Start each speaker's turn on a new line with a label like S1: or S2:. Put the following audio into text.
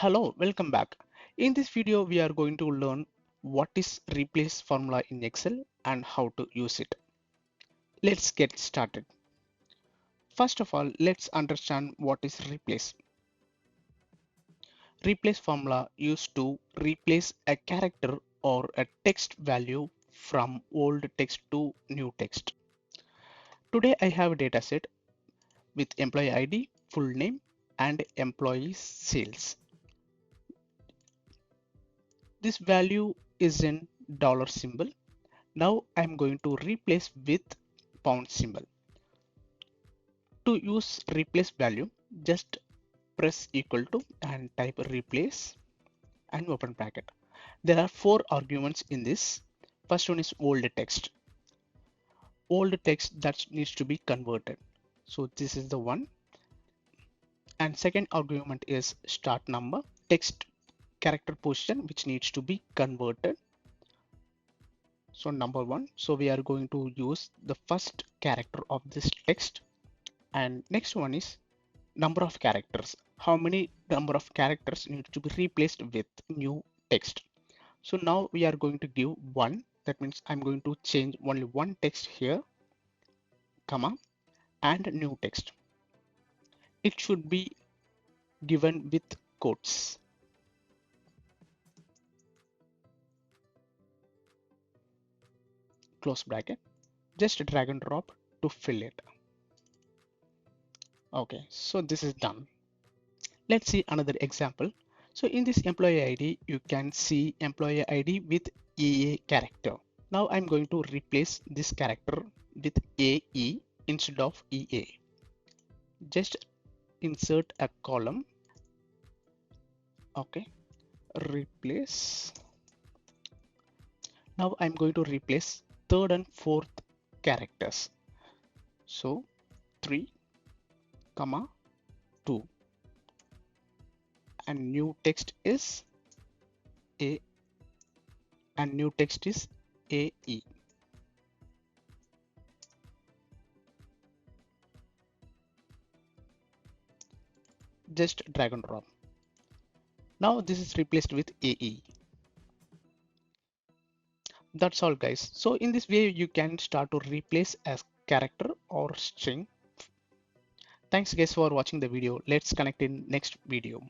S1: Hello, welcome back. In this video, we are going to learn what is replace formula in Excel and how to use it. Let's get started. First of all, let's understand what is replace. Replace formula used to replace a character or a text value from old text to new text. Today I have a dataset with employee ID, full name, and employee sales. This value is in dollar symbol. Now I'm going to replace with pound symbol. To use replace value, just press equal to and type replace and open bracket. There are four arguments in this. First one is old text. Old text that needs to be converted. So this is the one. And second argument is start number, text character position which needs to be converted. So number one, so we are going to use the first character of this text. And next one is number of characters. How many number of characters need to be replaced with new text. So now we are going to give one. That means I'm going to change only one text here, comma, and new text. It should be given with quotes. Close bracket. Just drag and drop to fill it. Okay, so this is done. Let's see another example. So in this employee ID, you can see employee ID with EA character. Now I'm going to replace this character with AE instead of EA. Just insert a column. Okay, replace. Now I'm going to replace third and fourth characters. So 3, 2, and new text is A, and new text is AE. Just drag and drop. Now this is replaced with AE. That's all guys. So in this way you can start to replace as character or string. Thanks guys for watching the video. Let's connect in next video.